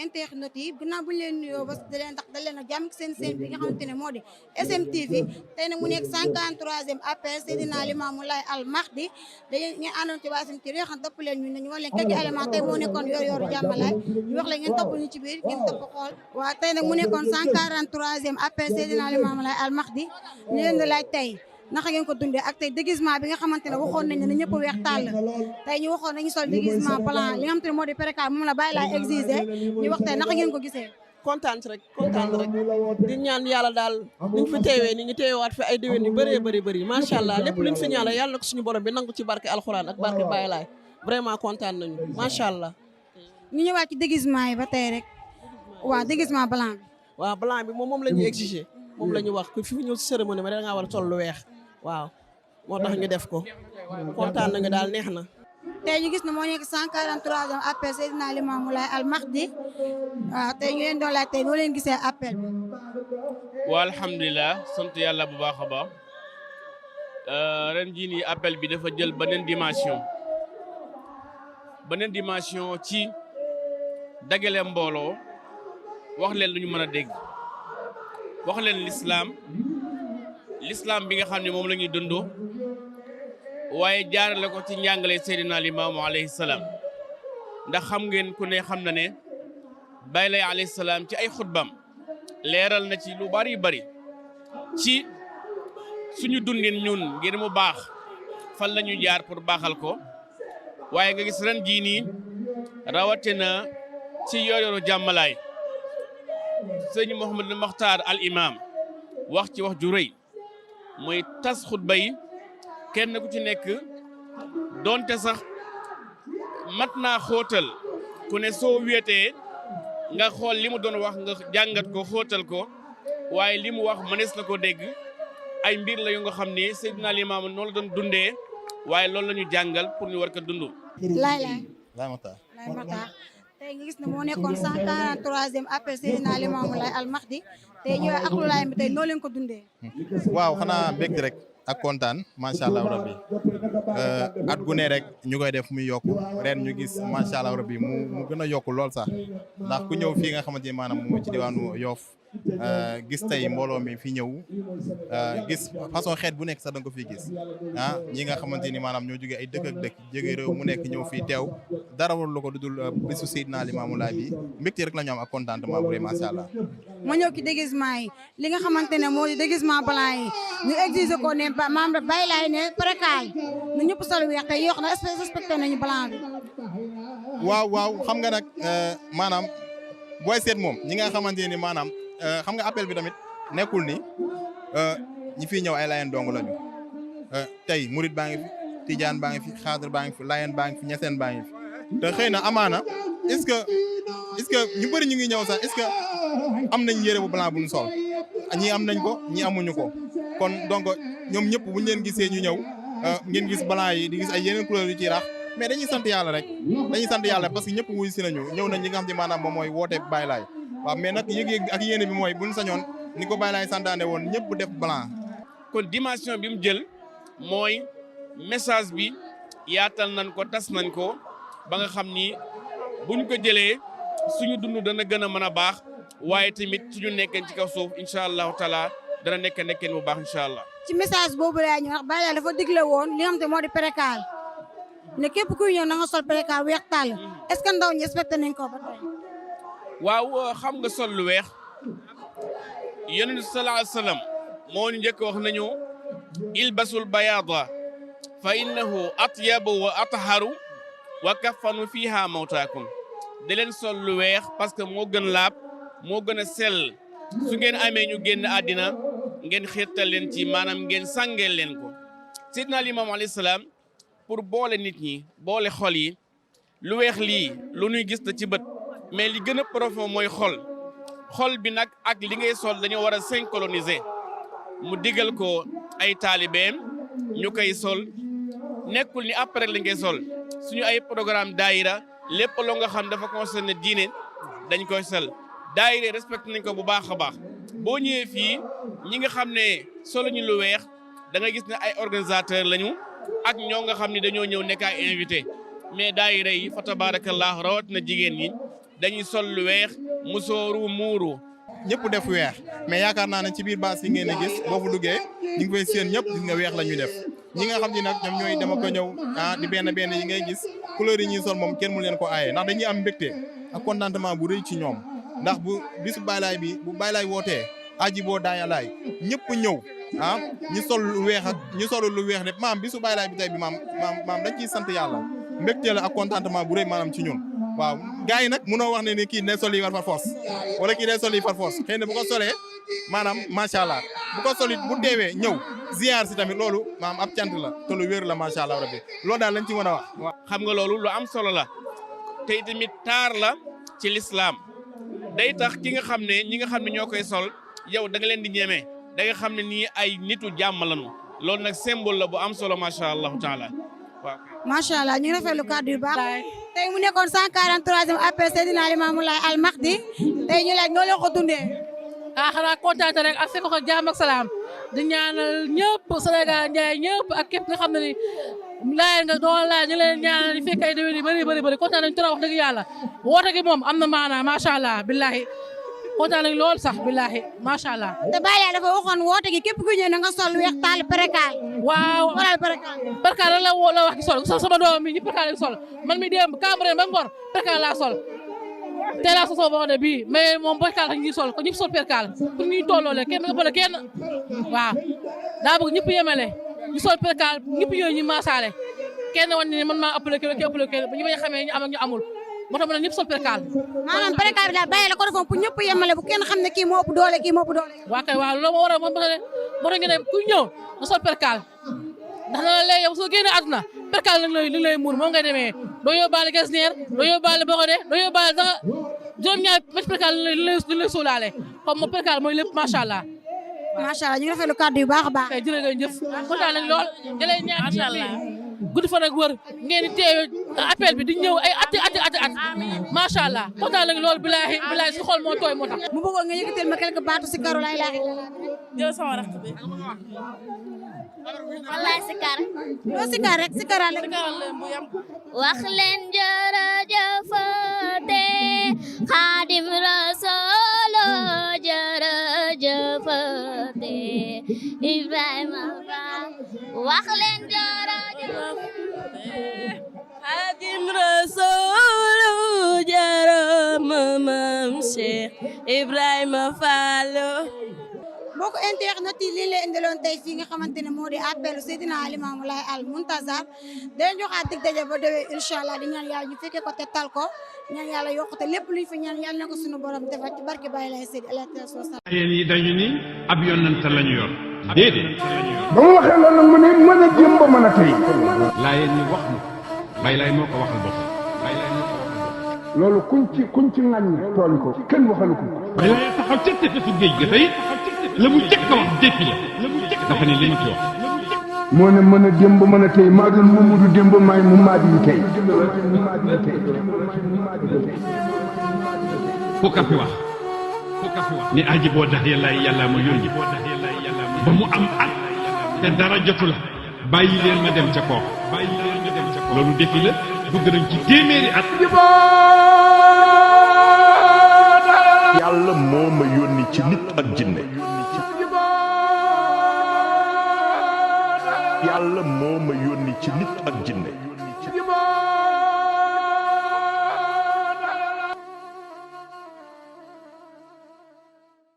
internet yi ginnaaw bu ñu leen nuyoo ba da leen a jàmm seen bi nga xamante ne moo di SMTV tey nag mu nekk 143e appel Seydina Limamou Laye Al Mahdi dañuy ngeen àndoon ci waa SMTV yoo xam topp leen ñu ne ñu wax leen quelques éléments tey moo nekkoon yor jàmmalaay ñu wax leen ngeen topp ñu ci biir ngeen topp xool waaw tey nag mu nekkoon 143e appel Seydina Limamou Laye Al Mahdi ñu leen di laaj tey naka ngeen ko dundee ak tey déguisement bi nga xamante ne waxoon nañ ne ñëpp weex tàll tey ñu waxoon nañu sol déguisement blanc li nga xamante ne moo di précal moom la bàyyi laay exigé ñu wax tey naka ngeen ko gisee kontaan rek di ñaan yàlla daal niñ fi teewee ni ñu teewaat fi ay déwén yu bëree bëri macha allah lépp luñ fi ñaan yàlla na ko suñu borom bi nangu ci barke alxuraan ak barke Baye Laay vraiment kontaan nañu macha allah. ñu ñëwaat ci déguisement yi ba tey rek waaw déguisement blanc bi. waaw blanc bi moom la ñuy exigé moom la ñu wax ku fi ñëw si cérémonie bi da ngaa war a sol lu weex waaw moo tax ñu def ko kontaan nañu daal neex na. tey ñu gis ne moo nekk 143e appel Seydina Limamou Laye Al Mahdi waaw tey ñu leen doon laaj tey noo leen gisee appel bi. waa alhamdulilah sant yàlla bu baax a baax ren jii nii appel bi dafa jël beneen dimension ci dagale mbooloo wax leen lu ñu mën a dégg wax leen l'islam bi nga xam ne moom la ñuy dundoo waaye jaarale ko ci njàngale Seydina Limaamu alayhi salaam ndax xam ngeen ku ne xam na ne Baye Laye alayhi salaam ci ay xutbam leeral na ci lu bari ci suñu dundin ñun ngir mu baax fan la ñu jaar pour baaxal ko waaye nga gis ren jii nii rawatina ci yor-yoru jàmmalaay sëñ Mouhamadou Makhtar al imam wax ci wax ju rëy muy tas xutba yi kenn ku ci nekk donte sax mat naa xóotal ku ne soo wéetee nga xool li mu doon wax nga jàngat ko xóotal ko waaye li mu wax mënees na ko dégg ay mbir la yu nga xam ni Seydina Limaamu noonu la doon dundee waaye loolu la ñu jàngal pour ñu war ko dund. Laye Makhtar tey nga gis ne moo nekkoon 143e appel Seydina Limamou Laye Al Mahdi tey ñëw ak lu laay bi tey noo leen ko dundee. waaw xanaa bég rek ak kontaan macha allah rabbi at gu ne rek ñu koy def muy yokku ren ñu gis macha allah rabbi mu gën a yokku lool sax ndax ku ñëw fii nga xamante ni maanaam moo ci diwaanu Yoff gis tey mbooloo mi fi ñëw gis façon xeet bu nekk sax da nga ko fii gis ñi nga xamante ni maanaam ñoo jógee ay dëkk ak dëkk jógee réew mu nekk ñëw fii teew dara warul ko dudul bisu Seydina Limamou Laye bi mbégte rek la ñu am ak contentement bu rëy macha allah. ma ñëw ci déguisement yi li nga xamante ne moo di déguisement blanc yi ñu exige ko ne maam Baye Laye ne précal na ñëpp sol weex te yoo xam ne respecté nañu blanc bi. waaw xam nga nag maanaam booy seet moom ñi nga xamante ni maanaam xam nga appel bi tamit nekkul ni ñi fiy ñëw ay Layeen dong lañu tey Murit baa ngi fi Tijaan baa ngi fi Xaadir baa ngi fi Layeen baa ngi fi Ñaseen baa ngi fi te xëy na amaana est-ce que ñu bëri ñu ngi ñëw sax est-ce que am nañ yére bu blanc bu ñu sol ñii am nañ ko ñii amuñu ko kon donc ñoom ñëpp buñ leen gisee ñu ñëw ngeen gis blanc yi di gis ay yeneen couleur yu ci rax mais dañuy sant yàlla rek parce que ñëpp wuy si nañu ñëw nañ li nga xam ne maanaam moom mooy woote Baye Laye waaw mais nag yëg-yëg ak yéene bi mooy buñ sañoon ni ko Baye Laye santaane woon ñëpp def blanc. kon dimension bi mu jël mooy message bi yaatal nañ ko tas nañ ko ba nga xam ni buñ ko jëlee suñu dund dana gën a mën a baax waaye tamit suñu nekkee ci kaw suuf incha allahu taala dana nekkeen bu baax incha allah. ci message boobu laa ñu wax Baye Laye dafa digle woon li nga xam te moo di précal ne képp kuy ñëw na nga sol précal weex tàll est-ce que ndaw ñi respecté nañ ko ba tey. waaw xam nga sol lu weex yonent bi sallallahu alayhi wa sallam moo ñu njëkk wax nañu ilbasul bayaada fa innahu atyabu wa atharu wa kafanu fiha mawtaakum da leen sol lu weex parce que moo gën laab moo gën a sell su ngeen amee ñu génn àddina ngeen xiirtal leen ci maanaam ngeen sàngeel leen ko Seydina Limaamu alayhi salaam pour boole nit ñi boole xol yi lu weex lii lu ñuy gis na ci bët mais li gën a profond mooy xol bi nag ak li ngay sol dañoo war a synchroniser mu digal ko ay taalibeem ñu koy sol nekkul ni après li ngay sol suñu ay programme daayira lépp loo nga xam dafa concerné diine dañ koy sol daayira respecté nañ ko bu baax a baax boo ñëwee fii ñi nga xam ne solo ñu lu weex da nga gis ne ay organisateur lañu ak ñoo nga xam ne dañoo ñëw nekk ay invité mais daayira yi fa tabarakallah rawat na jigéen ñi dañuy sol lu weex musóoru muuru. ñëpp def weex mais yaakaar naa ne ci biir baas yi ngeen a gis boo fa duggee ñu ngi fay seen ñëpp gis nga weex la ñuy def ñi nga xam ni nag ñoom ñooy dama ko ñëw di benn yi ngay gis couleur yi ñuy sol moom kenn mu leen ko aaye ndax dañuy am mbégte ak contentement bu rëy ci ñoom ndax bu bisu baylaay bi bu baylaay wootee aji boo daayalaay ñëpp ñëw ñu sol lu weex ak ñu sol lu weex de maam bisu baylaay bi tey bi maam dañ ciy sant yàlla mbégte la ak contentement bu rëy maanaam ci ñun waaw gars yi nag mënoo wax ne ni kii ne sol yi war far force wala kii ne sol yi far force xëy na bu ko solee maanaam macha allah bu ko solit bu deewee ñëw ziar si tamit loolu maam ab cant la te lu wér la macha allah rabbi loolu daal lañ ci mën a wax. xam nga loolu lu am solo la te tamit taar la ci lislaam day tax ki nga xam ne ñi nga xam ne ñoo koy sol yow da nga leen di ñeme da nga xam ne nii ay nitu jàmm lañu loolu nag symbole la bu am solo macha allahu taala waaw. macha allah ñu rafetlu kàddu yu baax. tey mu nekkoon 143e appel Seydina Limamou Laye Al Mahdi tey ñu laaj noo leen ko dundee. xanaa kontaan rek ak fekk ko jàmm ak salaam di ñaanal ñëpp Sénégal njaay ñëpp ak képp nga xam ne ni laay nga doon laaj ñu leen ñaanal di fekk ay déwén yu bëri kontaan nañu trop wax dëgg yàlla woote gi moom am na maanaam macha allah billahi kontaan nañu lool sax billahi macha allah. te Baye dafa waxoon woote gi képp ku ñëw na nga sol weex taal perekaal. waaw solal perekaal. perekaal lan la wax ci sol sama doom mi ñi perekaal lañ sol man mi démb Cambérène ba Ngor perekaal laa sol. tey laa sosoo boo xam ne bii mais moom perkaal la ñuy sol ko ñëpp sol perkaal pour ñuy tolloole kenn ëppale kenn waaw daa bëgg ñëpp yemale ñu sol perkaal ñëpp yooyu ñu maasaale kenn wan ne man maa ëppale kenn ba ñu bañ a xamee ñu am ak ñu amul moo tax ma ne ñëpp sol perkaal. maanaam perkaal bi daal bàyyi la ko defoon pour ñëpp yemale bu kenn xam ne kii moo ëpp doole kii moo ëpp doole. waa kay waaw loolu moo waral moo tax ñu ne ku ñëw nga sol perkaal ndax na léegi yow soo génnee àdduna perkaal li lay muur moom ngay demee doo yóbbaale gasneer doo yóbbaale boxode doo yóbbaale dara juróom-ñaar mètre perkaal li lay suulaale comme mo perkaal mooy lépp macha allah. macha allah ñu ngi rafetlu kàddu yu baax a baax. kay jërëjëf kontaan nañ lool jëlee ñaan macha allah guddi fan ak wër ngeen di teewe appel bi di ñëw ay at macha allah kontaan nañ lool bilaahi si xol moo tooy moo tax. mu bëggoon nga yëkkatil ma quelque baatu si karu laa ilaaha illallaah. jël sama rakk bi. wallaay sikar. doo sikar rek sikaral rek. wax leen jërëjëfate Xaadim Rasuul jërëjëfate Ibrahima Fall wax leen jërëjëfate Xaadim Rasuul jërëjëfam Cheikh Ibrahima Fall. mbokk internet yi lii la indiloon tey fii nga xamante ne moo di appelu Seydina Limamou Laye Al Muntazar dinañ joxaat dig daje ba déwén incha allah di ñaan yàlla ñu fekkee ko te tal ko ñaan yàlla yokkute lépp luñ fi ñaan yàlla na ko suñu borom defal ci barke Baye Laye Seydi alayhi salaam. yéen yi dañu ni ab yonent lañu yor déedéet. ba mu waxee loolu mu ne mën a jëm ba mën a tey. laa yéen ñi wax na Baye Laye moo ko waxal boppam. Baye Laye moo ko waxal boppam. loolu kuñ ci ŋaññi tooñ ko kenn waxalu ko. Baye Laye taxaw ca tefesu géej ga tey la mu njëkk a wax défi la dafa ne lañu ci wax. moo ne mën a démb mën a tey maa doon Mamadou démb maay mu maa di tey. ku ka fi wax ni aji boo dax yàlla ma yónni ba mu am at te dara jotu la bàyyi leen ma dem ca kooku loolu défi la dugg nañ ci téeméeri at. yàlla moo ma yónni ci nit ak jinne yàlla moo ma yónni ci nit ak jinne